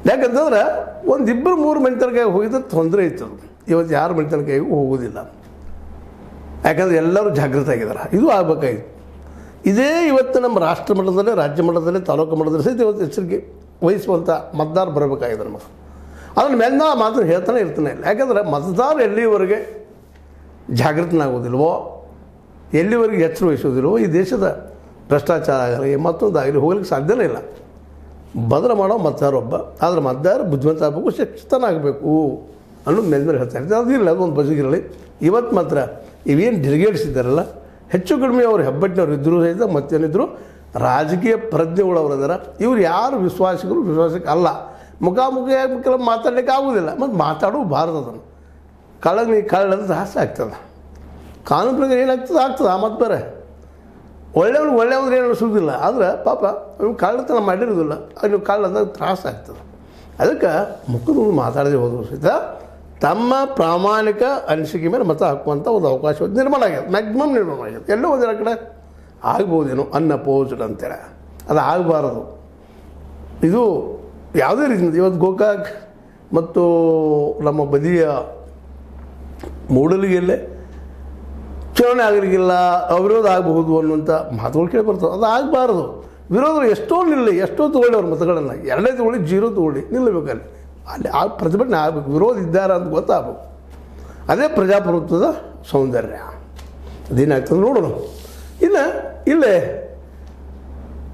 ಯಾಕಂತಂದ್ರೆ ಒಂದಿಬ್ಬರು 3 ಮಂದಿ ತನಕ ಹೋಗಿದ್ರೆ ತೊಂದರೆ ಇತ್ತು. ಇವತ್ತು ಯಾರು ಮಂದಿ ತನಕ ಹೋಗೋದಿಲ್ಲ. ಯಾಕಂದರೆ ಎಲ್ಲರೂ ಜಾಗೃತ ಆಗಿದ್ದಾರೆ. ಇದು ಆಗಬೇಕಾಗಿತ್ತು. ಇದೇ ಇವತ್ತು ನಮ್ಮ ರಾಷ್ಟ್ರ ಮಟ್ಟದಲ್ಲಿ, ರಾಜ್ಯ ಮಟ್ಟದಲ್ಲಿ, ತಾಲೂಕು ಮಟ್ಟದಲ್ಲಿ ಸಹಿತ ಇವತ್ತು ಎಚ್ಚರಿಕೆ ವಹಿಸುವಂಥ ಮತದಾರ ಬರಬೇಕಾಗಿದೆ ನಮಗೆ. ಅದನ್ನು ಮೇಲೆ ಮಾತ್ರ ಹೇಳ್ತಾನೆ ಇರ್ತಾನೆ ಇಲ್ಲ. ಯಾಕಂದರೆ ಮತದಾರ ಎಲ್ಲಿವರೆಗೆ ಜಾಗೃತನಾಗೋದಿಲ್ವೋ, ಎಲ್ಲಿವರೆಗೆ ಎಚ್ಚರ ವಹಿಸೋದಿಲ್ವೋ ಈ ದೇಶದ ಭ್ರಷ್ಟಾಚಾರ ಆಗಲಿ ಮತ್ತೊಂದಾಗಲಿ ಹೋಗ್ಲಿಕ್ಕೆ ಸಾಧ್ಯನೇ ಇಲ್ಲ. ಬದಲು ಮಾಡೋ ಮತದಾರ ಒಬ್ಬ. ಆದರೆ ಮತದಾರ ಬುದ್ಧಿವಂತ ಆಗಬೇಕು, ಶಿಕ್ಷಿತನಾಗಬೇಕು ಅನ್ನೋದು ಮೇಲೆ ಹೇಳ್ತಾ ಇರ್ತಾರೆ. ಅದಿಲ್ಲ, ಅದೊಂದು ಬಜಗಿರಲಿ. ಇವತ್ತು ಮಾತ್ರ ಇವೇನು ಡೆಲಿಗೇಟ್ಸ್ ಇದ್ದಾರಲ್ಲ, ಹೆಚ್ಚು ಕಡಿಮೆ ಅವರು ಹೆಬ್ಬಟ್ಟಿನವ್ರು ಇದ್ದರೂ ಸಹಿತ ಮತ್ತೇನಿದ್ರು ರಾಜಕೀಯ ಪ್ರಜ್ಞೆಗಳವರಿದ್ದಾರೆ. ಇವ್ರು ಯಾರು ವಿಶ್ವಾಸಕ್ಕೆ ಅಲ್ಲ. ಮುಖಾಮುಖಿ ಕೆಲವು ಮಾತಾಡಲಿಕ್ಕೆ ಆಗೋದಿಲ್ಲ. ಮತ್ತು ಮಾತಾಡಬಾರ್ದು. ಅದನ್ನು ಕಳ್ಳಂದ್ರೆ ಜಾಸ್ತಿ ಆಗ್ತದೆ. ಕಾನೂನು ಪ್ರಕಾರ ಏನಾಗ್ತದೆ ಮತ್ತು ಬೇರೆ ಒಳ್ಳೆಯವ್ರಿಗೆ ಏನು ಅನಿಸೋದಿಲ್ಲ. ಆದರೆ ಪಾಪ ನೀವು ಕಳ್ಳತನ ಮಾಡಿರೋದಿಲ್ಲ, ನೀವು ಕಳ್ಳಂದಾಗ ತ್ರಾಸ ಆಗ್ತದೆ. ಅದಕ್ಕೆ ಮುಖದ ಮಾತಾಡದೆ ಹೋದ್ರು ಸಹಿತ ತಮ್ಮ ಪ್ರಾಮಾಣಿಕ ಅನಿಸಿಕೆ ಮೇಲೆ ಮತ ಹಾಕುವಂಥ ಒಂದು ಅವಕಾಶ ನಿರ್ಮಾಣ ಆಗ್ಯದ. ಮ್ಯಾಕ್ಸಿಮಮ್ ನಿರ್ಮಾಣ ಆಗ್ಯದ. ಎಲ್ಲೋ ಒಂದಿನ ಕಡೆ ಆಗ್ಬೋದೇನೋ ಅನ್ಅಪೋಸ್ಡ್ ಅಂತೇಳಿ. ಅದು ಆಗಬಾರದು. ಇದು ಯಾವುದೇ ರೀತಿಯಿಂದ ಇವತ್ತು ಗೋಕಾಕ್ ಮತ್ತು ನಮ್ಮ ಬದಿಯ ಮೂಡಲಿಗೆಯಲ್ಲೇ ಚುನಾವಣೆ ಆಗಲಿಕ್ಕಿಲ್ಲ, ಅವಿರೋಧ ಆಗಬಹುದು ಅನ್ನುವಂಥ ಮಾತುಗಳು ಕೇಳಿ ಬರ್ತವೆ. ಅದು ಆಗಬಾರ್ದು. ವಿರೋಧ ಎಷ್ಟೋ ನಿಲ್ಲಿ, ಎಷ್ಟೋ ತೊಗೊಳ್ಳಿ ಅವ್ರ ಮತಗಳನ್ನು, 2 ತೊಗೊಳ್ಳಿ 0 ತೊಗೊಳ್ಳಿ ನಿಲ್ಲಬೇಕಲ್ಲಿ. ಅಲ್ಲಿ ಆ ಪ್ರತಿಭಟನೆ ಆಗಬೇಕು. ವಿರೋಧ ಇದ್ದಾರೆ ಅಂತ ಗೊತ್ತಾಗಬೇಕು. ಅದೇ ಪ್ರಜಾಪ್ರಭುತ್ವದ ಸೌಂದರ್ಯ. ಅದೇನಾಗ್ತದೆ ನೋಡೋಣ. ಇಲ್ಲೇ